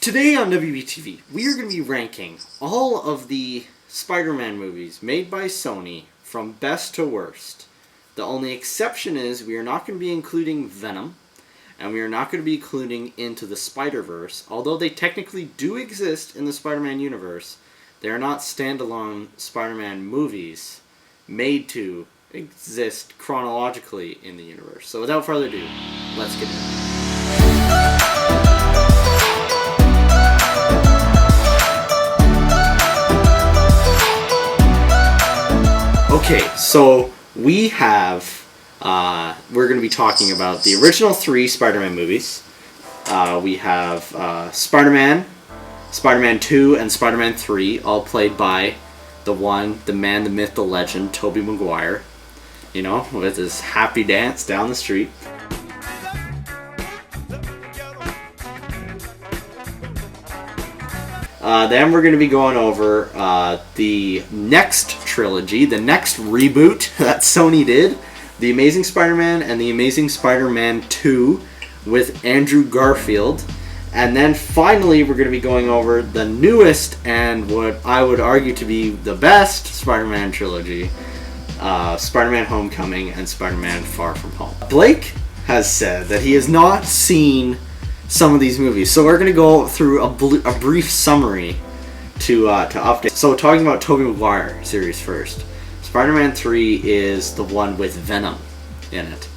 Today on WBTV, we are going to be ranking all of the Spider-Man movies made by Sony from best to worst. The only exception is we are not going to be including Venom, and we are not going to be including Into the Spider-Verse. Although they technically do exist in the Spider-Man universe, they are not standalone Spider-Man movies made to exist chronologically in the universe. So without further ado, let's get into it. Okay, so we have, we're going to be talking about the original 3 Spider-Man movies. We have Spider-Man, Spider-Man 2, and Spider-Man 3, all played by the man, the myth, the legend, Tobey Maguire. You know, with his happy dance down the street. Then we're going to be going over the next trilogy, the next reboot that Sony did, The Amazing Spider-Man and The Amazing Spider-Man 2 with Andrew Garfield. And then finally we're going to be going over the newest and what I would argue to be the best Spider-Man trilogy, Spider-Man Homecoming and Spider-Man Far From Home. Blake has said that he has not seen some of these movies, so we're going to go through a brief summary to update. So talking about Tobey Maguire series first, Spider-Man 3 is the one with Venom in it,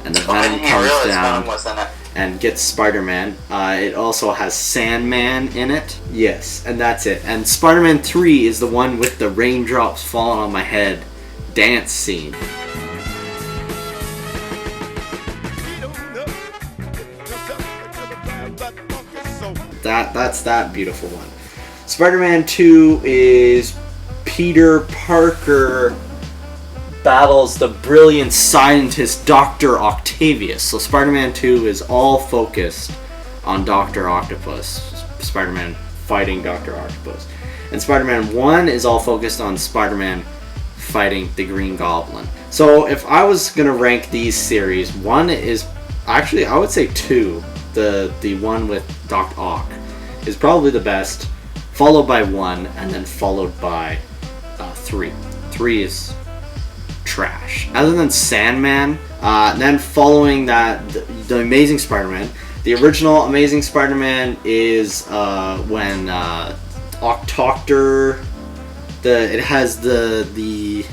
and the Venom comes down and gets Spider-Man. It also has Sandman in it, yes, and that's it. And Spider-Man 3 is the one with the raindrops falling on my head dance scene. That's that beautiful one. Spider-Man 2 is Peter Parker battles the brilliant scientist Dr. Octavius. So Spider-Man 2 is all focused on Dr. Octopus. Spider-Man fighting Dr. Octopus. And Spider-Man 1 is all focused on Spider-Man fighting the Green Goblin. So if I was going to rank these series, one is, actually I would say 2. The one with Doc Ock is probably the best, followed by 1, and then followed by 3. 3 is trash. Other than Sandman, then following that, the Amazing Spider-Man. The original Amazing Spider-Man is when Octoctor, it has the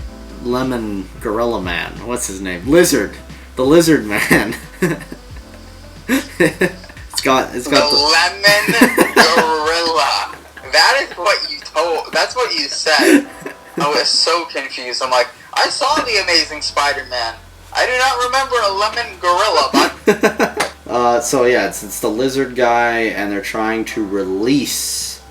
lemon gorilla man. What's his name? Lizard. The Lizard Man. It's got the lemon gorilla. That is what you told. That's what you said. I was so confused. I'm like, I saw the Amazing Spider-Man. I do not remember a lemon gorilla. But so yeah, it's the lizard guy, and they're trying to release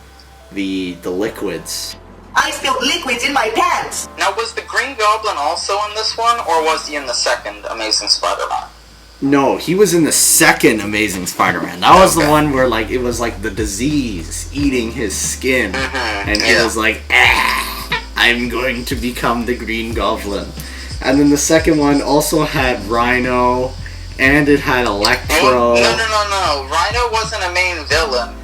the liquids. I spilled liquids in my pants. Now, was the Green Goblin also in this one, or was he in the second Amazing Spider-Man? No, he was in the second Amazing Spider-Man. That was the one where it was like the disease eating his skin, and he was like, I'm going to become the Green Goblin. And then the second one also had Rhino, and it had Electro. No. Rhino wasn't a main villain.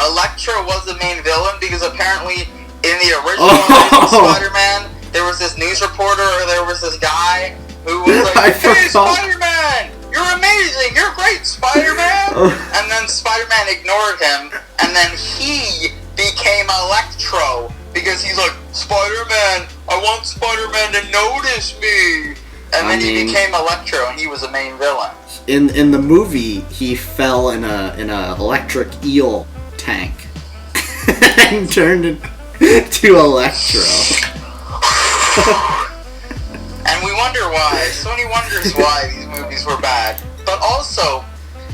Electro was the main villain because apparently in the original Amazing Spider-Man, there was this news reporter, or there was this guy who was like, hey, Spider-Man! You're amazing! You're great, Spider-Man! And then Spider-Man ignored him, and then he became Electro, because he's like, Spider-Man, I want Spider-Man to notice me! And then he became Electro, and he was the main villain. In the movie, he fell in a electric eel tank, and turned into Electro. And we wonder why. Sony wonders why these movies were bad. But also,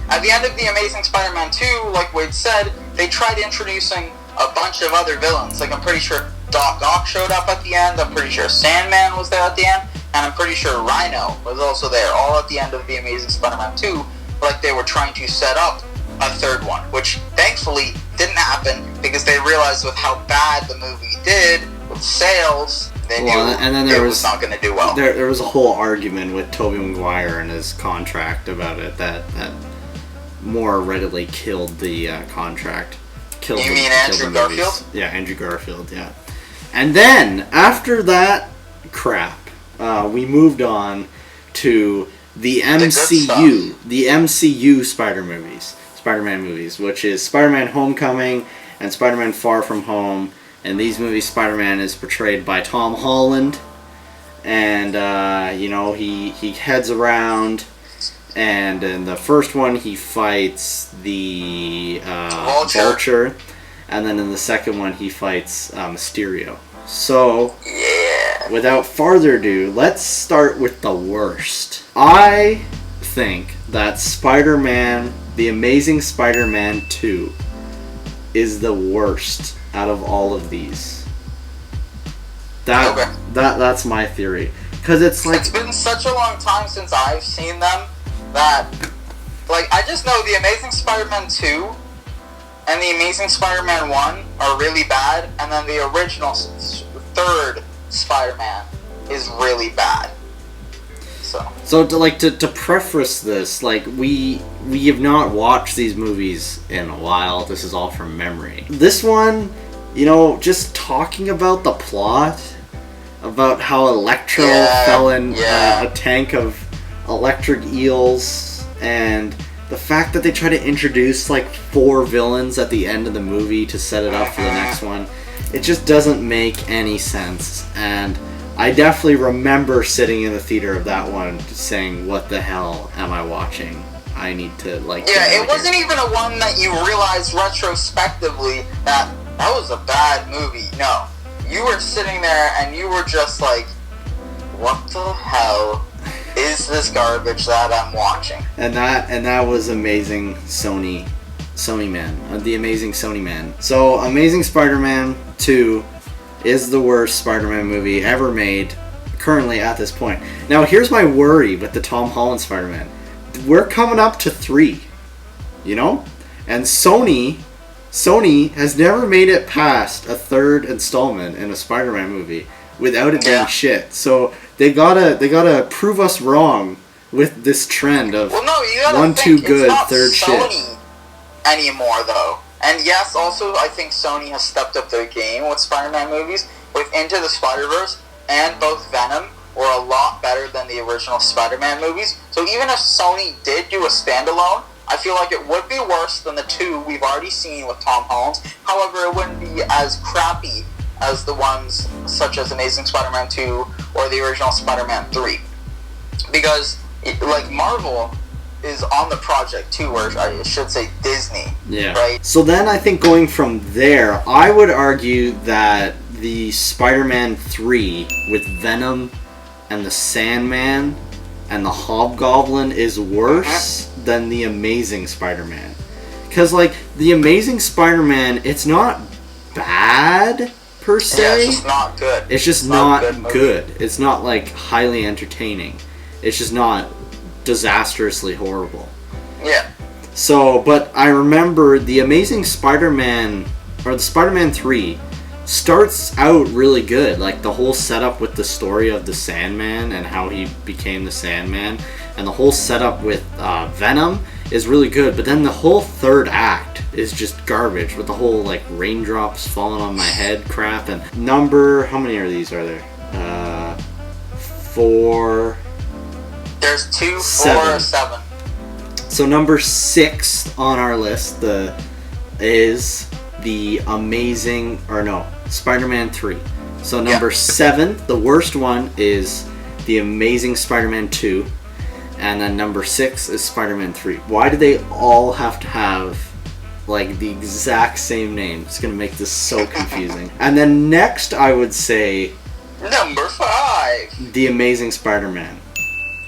at the end of The Amazing Spider-Man 2, like Wade said, they tried introducing a bunch of other villains. Like, I'm pretty sure Doc Ock showed up at the end, I'm pretty sure Sandman was there at the end, and I'm pretty sure Rhino was also there, all at the end of The Amazing Spider-Man 2, like they were trying to set up a third one, which thankfully didn't happen, because they realized with how bad the movie did, with sales, they knew and then there was not going to do well. There was a whole argument with Tobey Maguire and his contract about it that more readily killed the contract. killed You the, mean killed Andrew the movies. Garfield? Yeah, Andrew Garfield, yeah. And then, after that crap, we moved on to the MCU. The MCU Spider-Man movies, which is Spider-Man Homecoming and Spider-Man Far From Home. In these movies, Spider-Man is portrayed by Tom Holland. And, he heads around. And in the first one, he fights the Vulture. And then in the second one, he fights Mysterio. So, without further ado, let's start with the worst. I think that Spider-Man, The Amazing Spider-Man 2, is the worst out of all of these. That's my theory. Because it's like... It's been such a long time since I've seen them that... Like, I just know The Amazing Spider-Man 2 and The Amazing Spider-Man 1 are really bad, and then the original third Spider-Man is really bad. So to preface this, like, we have not watched these movies in a while. This is all from memory. This one, just talking about the plot, about how Electro fell in a tank of electric eels, and the fact that they try to introduce like 4 villains at the end of the movie to set it up for the next one, it just doesn't make any sense. And I definitely remember sitting in the theater of that one saying, what the hell am I watching? I need to, like... Yeah, it wasn't even a one that you realized retrospectively that was a bad movie. No. You were sitting there and you were just like, what the hell is this garbage that I'm watching? And that was Amazing Sony Man. The Amazing Sony Man. So, Amazing Spider-Man 2... is the worst Spider-Man movie ever made, currently at this point. Now, here's my worry with the Tom Holland Spider-Man. We're coming up to 3, And Sony has never made it past a 3rd installment in a Spider-Man movie without it being shit. So they gotta prove us wrong with this trend of 1, 2 good, 3rd shit. It's not Sony anymore, though. And yes, also, I think Sony has stepped up their game with Spider-Man movies. With Into the Spider-Verse and both Venom were a lot better than the original Spider-Man movies. So even if Sony did do a standalone, I feel like it would be worse than the 2 we've already seen with Tom Holland. However, it wouldn't be as crappy as the ones such as Amazing Spider-Man 2 or the original Spider-Man 3. Because, Marvel is on the project too, or I should say Disney. Yeah. Right? So then I think going from there, I would argue that the Spider-Man 3 with Venom and the Sandman and the Hobgoblin is worse than the Amazing Spider-Man. Because, the Amazing Spider-Man, it's not bad per se. Yeah, it's just not good. It's just not good. It's not, highly entertaining. It's just not disastrously horrible. Yeah. So, but I remember the Amazing Spider-Man, or the Spider-Man 3, starts out really good. The whole setup with the story of the Sandman and how he became the Sandman, and the whole setup with Venom is really good. But then the whole 3rd act is just garbage with the whole, raindrops falling on my head crap. And how many are there? 4... There's 2, 4, 7. So number 6 on our list is the Spider-Man 3. So number 7, the worst one, is the Amazing Spider-Man 2, and then number 6 is Spider-Man 3. Why do they all have to have the exact same name? It's gonna make this so confusing. And then next, I would say number 5, the Amazing Spider-Man.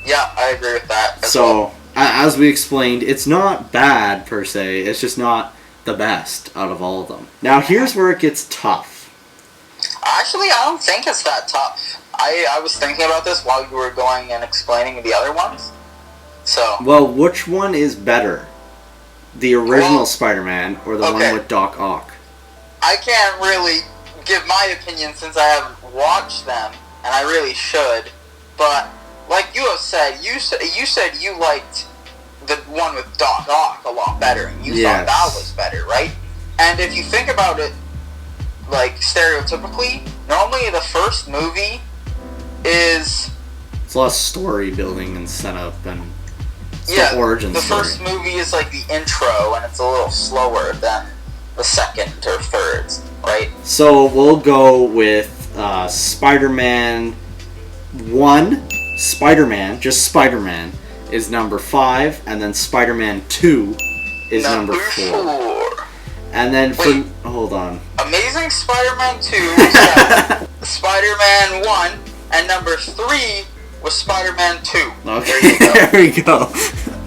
Yeah, I agree with that. So, as we explained, it's not bad per se, it's just not the best out of all of them. Now, here's where it gets tough. Actually, I don't think it's that tough. I was thinking about this while you were going and explaining the other ones. So. Well, which one is better? The original Spider-Man or the one with Doc Ock? I can't really give my opinion since I haven't watched them, and I really should, but... Like you have said, you said you liked the one with Doc Ock a lot better, and you thought that was better, right? And if you think about it, like, stereotypically, normally the first movie is... It's a lot of story building and setup and the origin story. First movie is like the intro, and it's a little slower than the second or third, right? So we'll go with Spider-Man 1, Spider-Man, just Spider-Man, is number 5, and then Spider-Man 2 is number 4. And then hold on. Amazing Spider-Man 2 was Spider-Man 1, and number 3 was Spider-Man 2. Okay, there you go. There we go.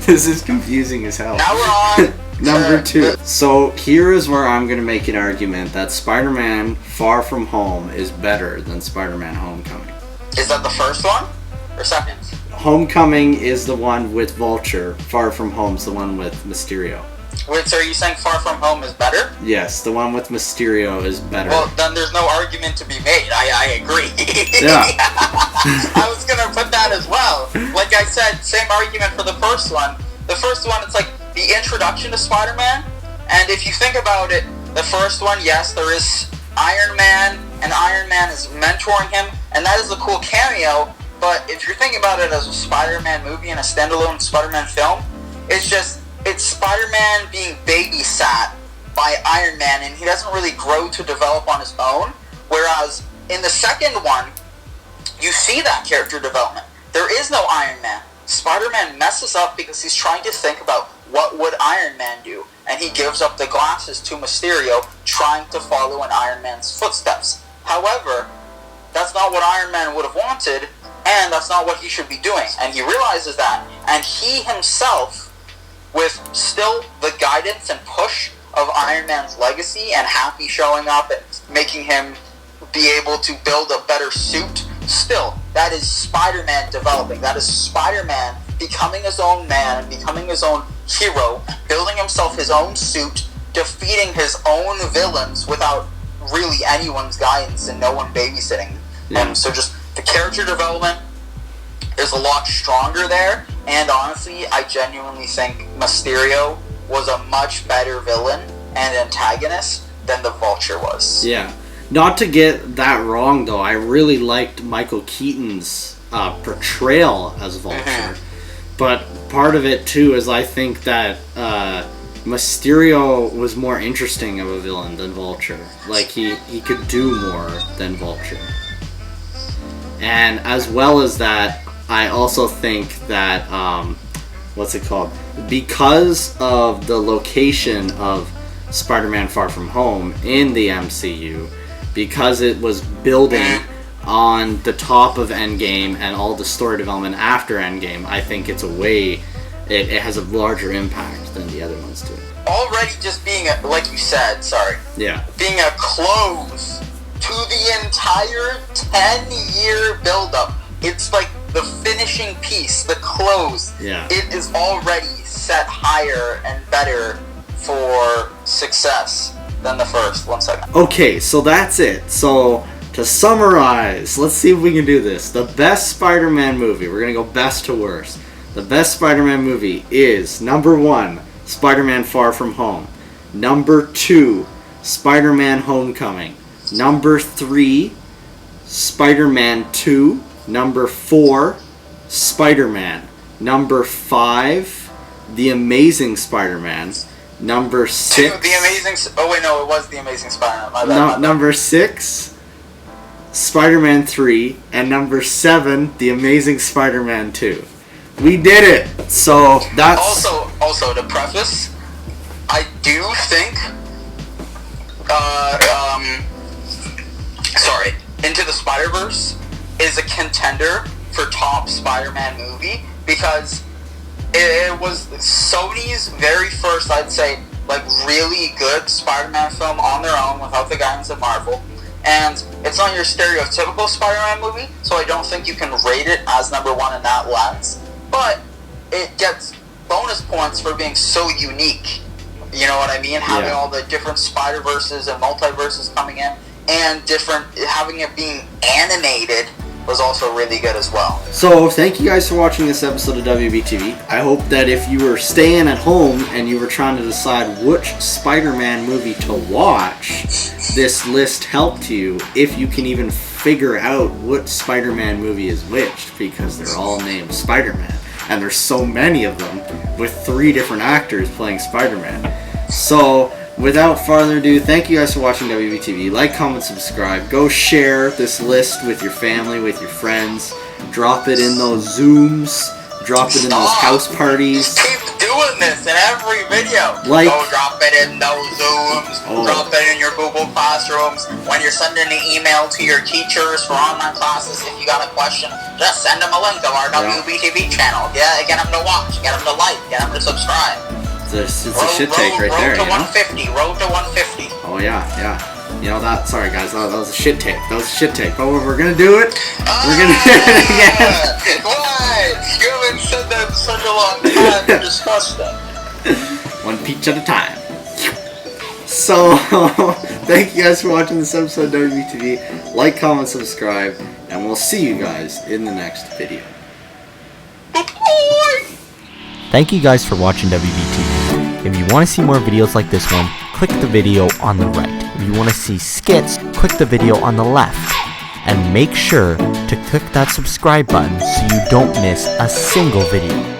This is confusing as hell. Now we're on number 2. So here is where I'm going to make an argument that Spider-Man Far From Home is better than Spider-Man Homecoming. Is that the first one or second? Homecoming is the one with Vulture. Far From Home's the one with Mysterio. Wait, so are you saying Far From Home is better? Yes, the one with Mysterio is better. Well, then there's no argument to be made. I agree. Yeah. I was going to put that as well. Like I said, same argument for the first one. The first one, it's like the introduction to Spider-Man. And if you think about it, the first one, yes, there is Iron Man, and Iron Man is mentoring him, and that is a cool cameo. But if you're thinking about it as a Spider-Man movie and a standalone Spider-Man film, it's Spider-Man being babysat by Iron Man, and he doesn't really grow to develop on his own. Whereas in the second one, you see that character development. There is no Iron Man. Spider-Man messes up because he's trying to think about what would Iron Man do, and he gives up the glasses to Mysterio, trying to follow in Iron Man's footsteps. However, that's not what Iron Man would have wanted, and that's not what he should be doing. And he realizes that, and he himself, with still the guidance and push of Iron Man's legacy and Happy showing up and making him be able to build a better suit, still, that is Spider-Man developing. That is Spider-Man becoming his own man and becoming his own hero, building himself his own suit, defeating his own villains without really anyone's guidance and no one babysitting. Yeah. So just the character development is a lot stronger there, and honestly, I genuinely think Mysterio was a much better villain and antagonist than the Vulture was. Yeah. Not to get that wrong, though, I really liked Michael Keaton's portrayal as Vulture. Mm-hmm. But part of it, too, is I think that Mysterio was more interesting of a villain than Vulture. Like, he could do more than Vulture. And as well as that, I also think that, what's it called? Because of the location of Spider-Man Far From Home in the MCU, because it was building on the top of Endgame and all the story development after Endgame, I think it has a larger impact than the other ones do. Already just being, like you said, being a close to the entire 10-year build-up. It's like the finishing piece, the close. Yeah. It is already set higher and better for success than the first. 1 second. Okay, so that's it. So, to summarize, let's see if we can do this. The best Spider-Man movie, we're going to go best to worst. The best Spider-Man movie is, number 1, Spider-Man Far From Home. Number 2, Spider-Man Homecoming. Number 3, Spider-Man 2. Number 4, Spider-Man. Number 5, The Amazing Spider-Man. Number 6... it was The Amazing Spider-Man. My bad. Number 6, Spider-Man 3. And number 7, The Amazing Spider-Man 2. We did it! So, that's... Also, to preface, I do think... Into the Spider-Verse is a contender for top Spider-Man movie, because it was Sony's very first, I'd say, like, really good Spider-Man film on their own without the guidance of Marvel. And it's not your stereotypical Spider-Man movie, so I don't think you can rate it as number 1 in that lens. But it gets bonus points for being so unique. You know what I mean? Having all the different Spider-Verses and multiverses coming in, and having it being animated was also really good as well. So, thank you guys for watching this episode of WBTV. I hope that if you were staying at home and you were trying to decide which Spider-Man movie to watch, this list helped you, if you can even figure out what Spider-Man movie is which, because they're all named Spider-Man, and there's so many of them, with 3 different actors playing Spider-Man. So, without farther ado, thank you guys for watching WBTV. Like, comment, subscribe. Go share this list with your family, with your friends. Drop it in those Zooms. Drop it in those house parties. Keep doing this in every video. Like, go drop it in those Zooms. Drop it in your Google Classrooms. When you're sending an email to your teachers for online classes, if you got a question, just send them a link of our WBTV channel. Yeah, get them to watch, get them to like, get them to subscribe. It's a shit take right there, you know? Road to 150. Oh, yeah. You know that, sorry guys, that was a shit take. But we're gonna do it. We're gonna do it again. Why? You haven't said that in such a long time to discuss that. One peach at a time. So, thank you guys for watching this episode of WBTV. Like, comment, subscribe, and we'll see you guys in the next video. Thank you guys for watching WBTV. If you want to see more videos like this one, click the video on the right. If you want to see skits, click the video on the left. And make sure to click that subscribe button so you don't miss a single video.